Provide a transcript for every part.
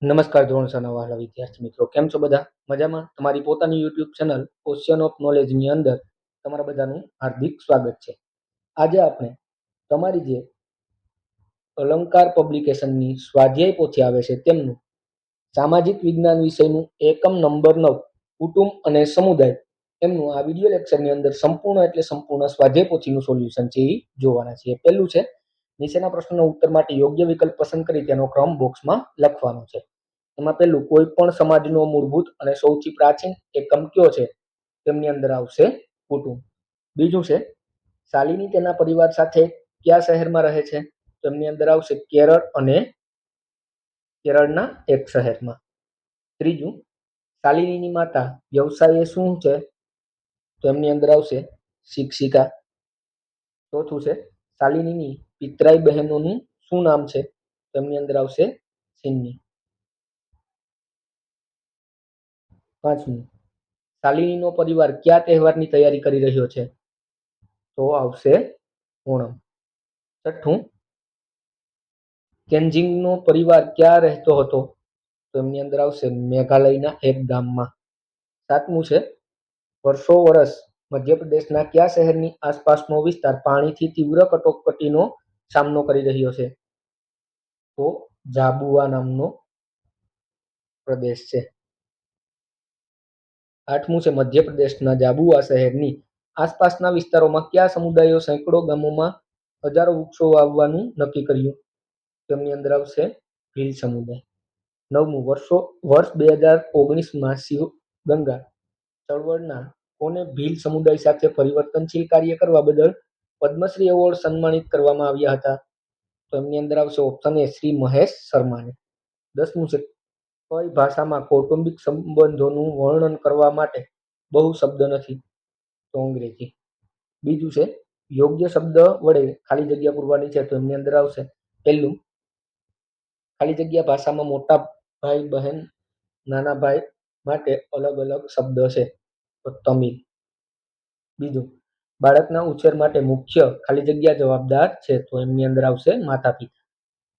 નમસ્કાર ધોરણ સરના વહાલા વિદ્યાર્થી મિત્રો, કેમ છો બધા? મજામાં? તમારી પોતાની યુટ્યુબ ચેનલ ઓશિયન ઓફ નોલેજની અંદર તમારા બધાનું હાર્દિક સ્વાગત છે. આજે આપણે તમારી જે અલંકાર પબ્લિકેશનની સ્વાધ્યાય પોથી આવે છે તેમનું સામાજિક વિજ્ઞાન વિષયનું એકમ નંબર 9 કુટુંબ અને સમુદાય એમનું આ વિડીયો લેક્ચરની અંદર સંપૂર્ણ સ્વાધ્યાય પોથીનું સોલ્યુશન છે એ જોવાના છીએ. પહેલું છે, નીચેના પ્રશ્નોના ઉત્તર માટે યોગ્ય વિકલ્પ પસંદ કરી તેનો ક્રમ બોક્સમાં લખવાનો છે. એમાં પહેલું, કોઈ પણ સમાજનો મૂળભૂત અને સૌથી પ્રાચીન એકમ કયો છે? તેમની અંદર આવશે કુટુંબ. બીજું છે, શાલિની તેના પરિવાર સાથે કયા શહેરમાં રહે છે? તેમની અંદર આવશે કેરળ અને કેરળના એક શહેરમાં. ત્રીજું, શાલિનીની માતા વ્યવસાય શું છે? તો એમની અંદર આવશે શિક્ષિકા. ચોથું છે, શાલિનીની પિતરાઈ બહેનોનું શું નામ છે? તેમની અંદર આવશે સિન્ની. પાંચમું, શાલિનીનો પરિવાર કયા તહેવારની તૈયારી કરી રહ્યો છે? તો આવશે ઓણમ. છઠ્ઠું, કેન્જિંગનો પરિવાર ક્યાં રહેતો હતો? તો એમની અંદર આવશે મેઘાલયના એક ગામમાં. સાતમું છે, વર્ષો વર્ષ મધ્યપ્રદેશના કયા શહેરની આસપાસનો વિસ્તાર પાણીથી તીવ્ર કટોકટીનો સામનો કરી રહ્યો છે? તો ઝાબુઆ નામનો પ્રદેશ છે. આઠમું છે, મધ્યપ્રદેશના ઝાબુઆ શહેરની આસપાસના વિસ્તારોમાં કયા સમુદાયો સેંકડો ગામોમાં હજારો વૃક્ષો વાવવાનું નક્કી કર્યું? તેમની અંદર આવશે ભીલ સમુદાય. નવમું, વર્ષ 2019માં શિવગંગા ચળવળના કોને ભીલ સમુદાય સાથે પરિવર્તનશીલ કાર્ય કરવા બદલ પદ્મશ્રી એવોર્ડ સન્માનિત કરવામાં આવ્યા હતા? તો એમની અંદર આવશે ઓપ્શન એ, શ્રી મહેશ શર્માને. 10મું છે, કઈ ભાષામાં કૌટુંબિક સંબંધોનું વર્ણન કરવા માટે બહુ શબ્દ નથી? તો અંગ્રેજી. બીજું છે, યોગ્ય શબ્દ વડે ખાલી જગ્યા પૂરવાની છે. તો એમની અંદર આવશે પહેલું, ખાલી જગ્યા ભાષામાં મોટા ભાઈ બહેન નાના ભાઈ માટે અલગ અલગ શબ્દ છે. તો તમિલ. બીજું, બાળકના ઉછેર માટે મુખ્ય ખાલી જગ્યા જવાબદાર છે. તો એમની અંદર આવશે માતા પિતા.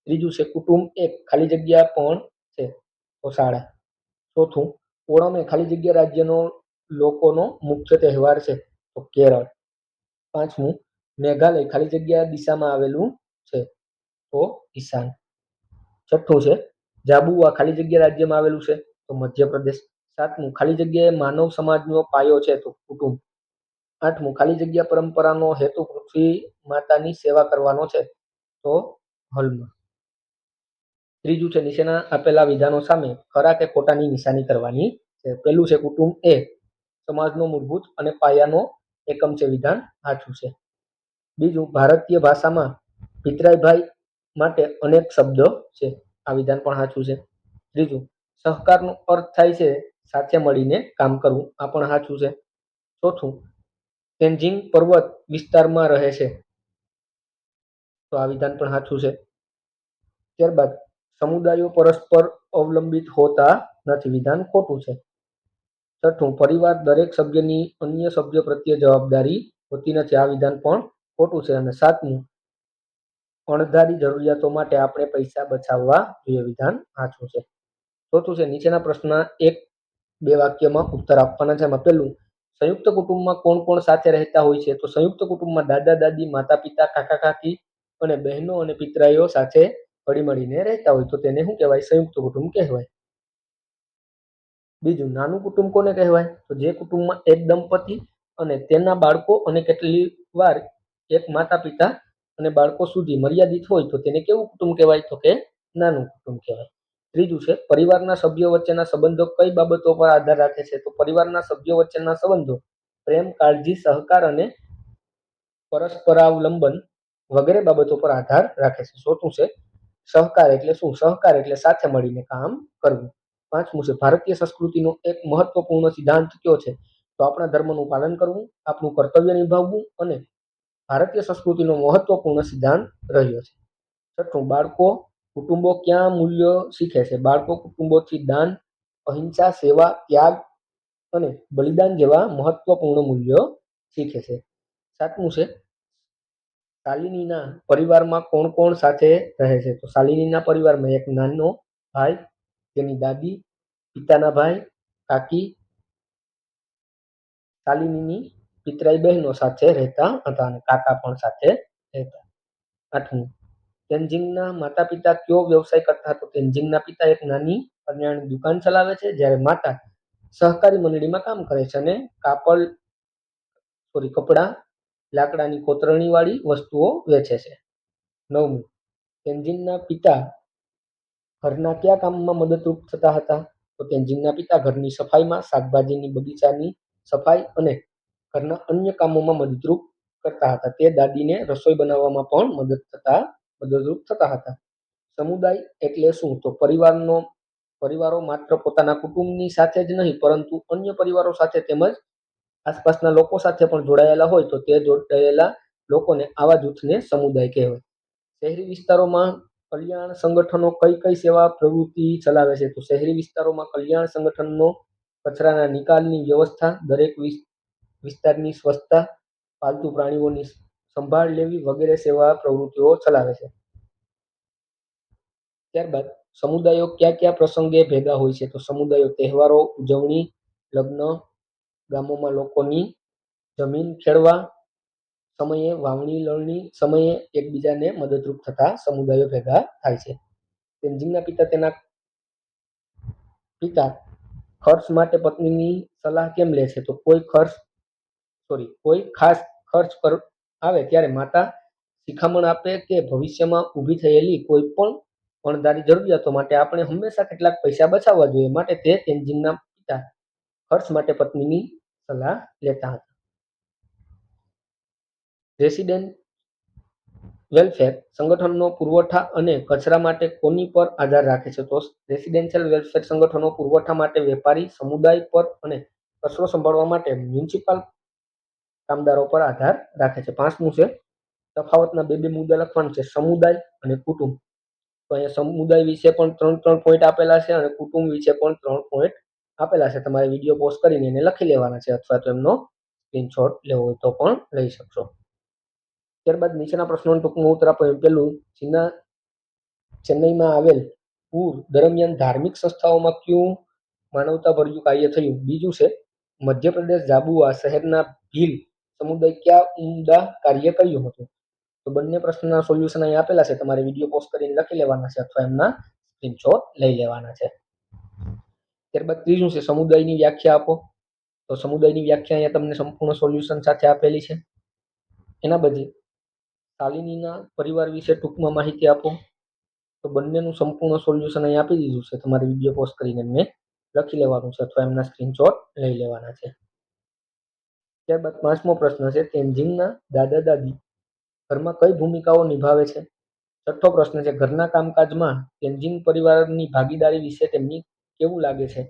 ત્રીજું છે, કુટુંબ એક ખાલી જગ્યા પણ છે. તો શાળા. ચોથું, ઓણમ એ ખાલી જગ્યા રાજ્યનો લોકોનો મુખ્ય તહેવાર છે. તો કેરળ. પાંચમું, મેઘાલય ખાલી જગ્યા દિશામાં આવેલું છે. તો ઈશાન. છઠ્ઠું છે, ઝાબુઆ ખાલી જગ્યા રાજ્યમાં આવેલું છે. તો મધ્યપ્રદેશ. સાતમું, ખાલી જગ્યાએ માનવ સમાજનો પાયો છે. તો કુટુંબ. આઠમું, ખાલી જગ્યા પરંપરાનો હેતુ પૃથ્વી માતાની સેવા કરવાનો છે. તો હલ્મ. ત્રીજું છે, નીચેના આપેલા વિધાનો સામે ખરા કે ખોટાની નિશાની કરવાની છે. પહેલું છે, કુટુંબ એ સમાજનો મૂળભૂત અને પાયાનો એકમ છે. વિધાન સાચું છે. બીજું, ભારતીય ભાષામાં પિતરાઈ ભાઈ માટે અનેક શબ્દો છે. આ વિધાન પણ સાચું છે. ત્રીજું, સહકારનો અર્થ થાય છે સાથે મળીને કામ કરવું. આ પણ સાચું છે. ચોથું, તેન્જિંગ પર્વત વિસ્તારમાં રહે છે. તો આ વિધાન પણ સાચું છે. ત્યારબાદ, સમુદાયો પરસ્પર અવલંબિત હોતા નથી. વિધાન ખોટું છે. છઠ્ઠું, પરિવાર દરેક સભ્યની અન્ય સભ્ય પ્રત્યે જવાબદારી હોતી નથી. આ વિધાન પણ ખોટું છે. અને સાતમું, અણધારી જરૂરિયાતો માટે આપણે પૈસા બચાવવા જોઈએ. વિધાન સાચું છે. ચોથું છે, નીચેના પ્રશ્ન 1-2 વાક્યમાં ઉત્તર આપવાના છે. એમાં પહેલું, સંયુક્ત કુટુંબમાં કોણ કોણ સાથે રહેતા હોય છે? તો સંયુક્ત કુટુંબમાં દાદા દાદી, માતા પિતા, કાકા કાકી અને બહેનો અને પિતરાઈઓ સાથે હળી મળીને રહેતા હોય. તો તેને શું કહેવાય? સંયુક્ત કુટુંબ કહેવાય. બીજું, નાનું કુટુંબ કોને કહેવાય? તો જે કુટુંબમાં એક દંપતિ અને તેના બાળકો અને કેટલી વાર એક માતા પિતા અને બાળકો સુધી મર્યાદિત હોય તો તેને કેવું કુટુંબ કહેવાય? તો કે નાનું કુટુંબ કહેવાય. ત્રીજું છે, પરિવારના સભ્યો વચ્ચેના સંબંધો કઈ બાબતો પર આધાર રાખે છે? તો પરિવારના સભ્યો વચ્ચેના સંબંધો પ્રેમ, કાળજી, સહકાર અને પરસ્પરાવલંબન વગેરે બાબતો પર આધાર રાખે છે. ચોથું છે, સહકાર એટલે શું? સહકાર એટલે સાથે મળીને કામ કરવું. પાંચમું છે, ભારતીય સંસ્કૃતિનો એક મહત્વપૂર્ણ સિદ્ધાંત કયો છે? તો આપણા ધર્મનું પાલન કરવું, આપણું કર્તવ્ય નિભાવવું અને ભારતીય સંસ્કૃતિનો મહત્વપૂર્ણ સિદ્ધાંત રહ્યો છે. છઠ્ઠું, બાળકો કુટુંબો ક્યાં મૂલ્યો શીખે છે? બાળકો કુટુંબોથી દાન, અહિંસા, સેવા, ત્યાગ અને બલિદાન જેવા મહત્વપૂર્ણ મૂલ્યો શીખે છે. સાતમું છે, શાલિનીના પરિવારમાં કોણ કોણ સાથે રહે છે? તો શાલિનીના પરિવારમાં એક નાનો ભાઈ, તેની દાદી, પિતાના ભાઈ, કાકી, શાલિનીની પિતરાઈ બહેનો સાથે રહેતા હતા અને કાકા પણ સાથે રહેતા. 8મું, તેનજીંગના માતા-પિતા કયો વ્યવસાય કરતા? તો તેનજીંગના પિતા એક નાની કરિયાણાની દુકાન ચલાવે છે, જ્યારે માતા સહકારી મંડળીમાં કામ કરે છે અને કપડાં, લાકડાની કોતરણીવાળી વસ્તુઓ વેચે છે. 9મું, તેનજીંગના પિતા ઘરના કયા કામમાં મદદરૂપ થતા હતા? તો તેનજીંગના પિતા ઘરની સફાઈમાં, શાકભાજીની બગીચાની સફાઈ અને ઘરના અન્ય કામોમાં મદદરૂપ કરતા હતા. તે દાદીને રસોઈ બનાવવામાં પણ મદદરૂપ થતા હતા. સમુદાય એટલે શું? તો પરિવારો માત્ર પોતાના કુટુંબની સાથે જ નહીં, પરંતુ અન્ય પરિવારો સાથે તેમજ આસપાસના લોકો સાથે પણ જોડાયેલા હોય તો તે જોડાયેલા લોકોને આવા જૂથને સમુદાય કહેવાય. શહેરી વિસ્તારોમાં કલ્યાણ સંગઠનો કઈ સેવા પ્રવૃત્તિ ચલાવે છે? તો શહેરી વિસ્તારોમાં કલ્યાણ સંગઠનો કચરાના નિકાલની વ્યવસ્થા, દરેક વિસ્તારની સ્વચ્છતા, પાલતુ પ્રાણીઓની સંભાળ લેવી વગેરે સેવા પ્રવૃત્તિઓ ચલાવે છે. ત્યારબાદ સમુદાયો કયા પ્રસંગે ભેગા હોય છે? તો સમુદાયો તહેવારો, ઉજવણી, લગ્ન, ગામોમાં લોકોની જમીન ખેડવા સમયે, વાવણી લણણી સમયે એકબીજાને મદદરૂપ થતા સમુદાયો ભેગા થાય છે. તેનજીંગના પિતા તેના ખર્ચ માટે પત્નીની સલાહ કેમ લે છે? તો કોઈ ખાસ ખર્ચ આવે ત્યારે માતા શિખામણ આપે કે ભવિષ્યમાં ઊભી થયેલી કોઈ પણ અણધારી જરૂરિયાતો માટે આપણે હંમેશા કેટલાક પૈસા બચાવવા જોઈએ. માટે તે તેનજીંગના પિતા ખર્ચ માટે પત્નીની સલાહ લેતા હતા. રેસિડેન્ટ વેલફેર સંગઠનનો પુરવઠા અને કચરા માટે કોની પર આધાર રાખે છે? તો રેસિડેન્શિયલ વેલફેર સંગઠનો પુરવઠા માટે વેપારી સમુદાય પર અને કચરો સંભાળવા માટે મ્યુનિસિપલ કામદારો પર આધાર રાખે છે. 5મું છે તફાવતના બે મુદ્દા લખવાનું છે, સમુદાય અને કુટુંબ. તો અહીંયા સમુદાય વિશે પણ 3 પોઈન્ટ આપેલા છે અને કુટુંબ વિશે પણ 3 પોઈન્ટ આપેલા છે. તમારે વિડીયો પોઝ કરીને એને લખી લેવાના છે અથવા તો એમનો સ્ક્રીનશોટ લેવો હોય તો પણ લઈ શકશો. ત્યારબાદ નીચેના પ્રશ્નોનું ટૂંકમાં ઉત્તર આપો. પહેલું, ચેન્નઈમાં આવેલ પૂર દરમિયાન ધાર્મિક સંસ્થાઓમાં કયું માનવતાભર્યું કાર્ય થયું? બીજું છે મધ્યપ્રદેશ ઝાબુઆ શહેરના ભીલ સમુદાય કયા ઉમદા કાર્ય કર્યું હતું? તો બંને પ્રશ્નના સોલ્યુશન અહીં આપેલા છે. તમારે વિડીયો પોઝ કરીને લખી લેવાના છે અથવા એમના સ્ક્રીનશોટ લઈ લેવાના છે. ત્યારબાદ ત્રીજું છે સમુદાયની વ્યાખ્યા આપો. તો સમુદાયની વ્યાખ્યા અહીંયા તમને સંપૂર્ણ સોલ્યુશન સાથે આપેલી છે. એના બદલે શાલિનીના પરિવાર વિશે ટૂંકમાં માહિતી આપો. તો બંનેનું સંપૂર્ણ સોલ્યુશન અહીં આપી દીધું છે. તમારે વિડીયો પોઝ કરીને એમને લખી લેવાનું છે અથવા એમના સ્ક્રીનશોટ લઈ લેવાના છે. ત્યારબાદ 5મો પ્રશ્ન છે તેનજીંગના દાદા દાદી ઘરમાં કઈ ભૂમિકાઓ નિભાવે છે? 6થો પ્રશ્ન છે ઘરના કામકાજમાં તેનજીંગ પરિવારની ભાગીદારી વિશે તેમની કેવું લાગે છે?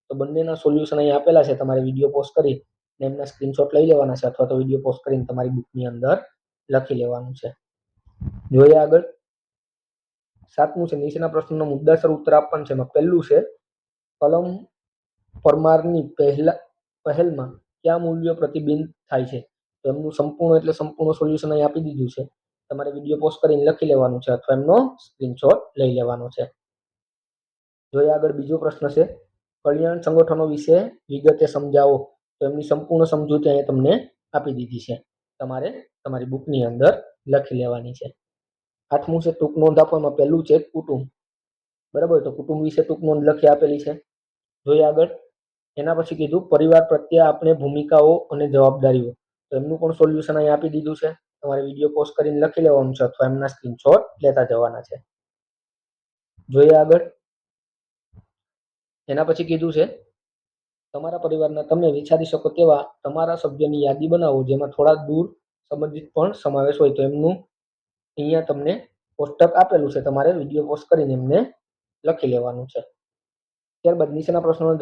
તો બંનેના સોલ્યુશન અહીં આપેલા છે. તમારે વિડીયો પોઝ કરી એમના સ્ક્રીનશોટ લઈ લેવાના છે અથવા તો વિડીયો પોઝ કરીને તમારી બુકની અંદર લખી લેવાનું છે. જોઈએ આગળ. 7મું છે નીચેના પ્રશ્નનો મુદ્દાસર ઉત્તર આપવાનું છે. એમાં પહેલું છે કલમ પરમારની પહેલમાં કયા મૂલ્યો પ્રતિબિંબિત થાય છે? તો એમનું સંપૂર્ણ સોલ્યુશન અહીં આપી દીધું છે. તમારે વિડીયો પોઝ કરીને લખી લેવાનું છે અથવા એમનો સ્ક્રીનશોટ લઈ લેવાનો છે. જોઈએ આગળ. બીજો પ્રશ્ન છે કલ્યાણ સંગઠનો વિશે વિગતે સમજાવો. તો એમની સંપૂર્ણ સમજૂતી અહીંયા તમને આપી દીધી છે. તમારે તમારી બુકની અંદર લખી લેવાની છે. 8મું છે ટૂંક નોંધ આપો. એમાં પહેલું છે કુટુંબ. બરાબર, તો કુટુંબ વિશે ટૂંક નોંધ લખી આપેલી છે. જોઈએ આગળ. એના પછી કીધું પરિવાર પ્રત્યે આપણે ભૂમિકાઓ અને જવાબદારીઓ. તો એમનું પણ સોલ્યુશન અહીં આપી દીધું છે. તમારે વિડીયો પોઝ કરીને લખી લેવાનું છે અથવા એમના સ્ક્રીનશોટ લેતા જવાના છે. જોઈએ આગળ. એના પછી કીધું છે તમારા પરિવારના તમે વિચારી શકો તેવા તમારા સભ્યોની યાદી બનાવો જેમાં થોડા દૂર સંબંધિત પણ સમાવેશ હોય. તો એમનું અહીંયા તમને કોષ્ટક આપેલું છે. તમારે વિડીયો પોઝ કરીને એમને લખી લેવાનું છે. ત્યારબાદ નીચેના પ્રશ્નોના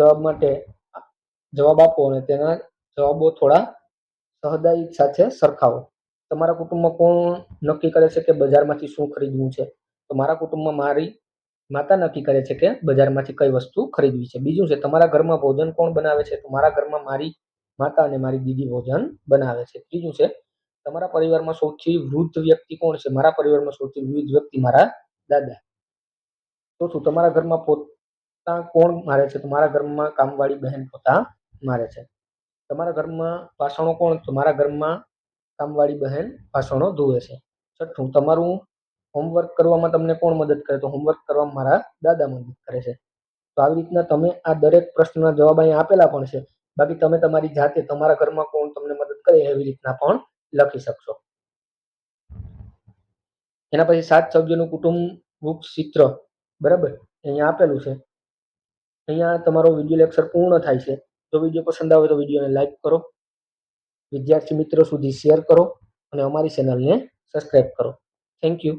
જવાબ આપો અને તેના જવાબો થોડા સહદાઈ સાથે સરખાવો. તમારા કુટુંબમાં કોણ નક્કી કરે છે કે બજારમાંથી શું ખરીદવું છે? તો મારા કુટુંબમાં મારી માતા નક્કી કરે છે કે બજારમાંથી કઈ વસ્તુ ખરીદવી છે. બીજું છે તમારા ઘરમાં ભોજન કોણ બનાવે છે? તો મારા ઘરમાં મારી માતા અને મારી દીદી ભોજન બનાવે છે. ત્રીજું છે તમારા પરિવારમાં સૌથી વૃદ્ધ વ્યક્તિ કોણ છે? મારા પરિવારમાં સૌથી વૃદ્ધ વ્યક્તિ મારા દાદા. ચોથું તમારા ઘરમાં પોતા કોણ મારે છે? તો મારા ઘરમાં કામવાળી બહેન પોતા મારે છે. તમારા ઘરમાં વાસણો કોણ? તો મારા ઘરમાં કામવાળી બહેન વાસણો ધોવે છે. છઠ્ઠું, તમારું હોમવર્ક કરવામાં તમને કોણ મદદ કરે? તો હોમવર્ક કરવામાં મારા દાદા મદદ કરે છે. તો આવી રીતના તમે આ દરેક પ્રશ્નના જવાબ અહીંયા આપેલા પણ છે. બાકી તમે તમારી જાતે તમારા ઘરમાં કોણ તમને મદદ કરે એવી રીતના પણ લખી શકશો. એના પછી 7 સભ્યોનું કુટુંબ વૃક્ષ ચિત્ર, બરાબર, અહીંયા આપેલું છે. અહીંયા તમારો વિડીયો લેક્ચર પૂર્ણ થાય છે. જો વિડીયો પસંદ આવે તો વિડીયોને લાઈક કરો, વિદ્યાર્થી મિત્રો સુધી શેર કરો અને અમારી ચેનલને સબસ્ક્રાઈબ કરો. Thank you.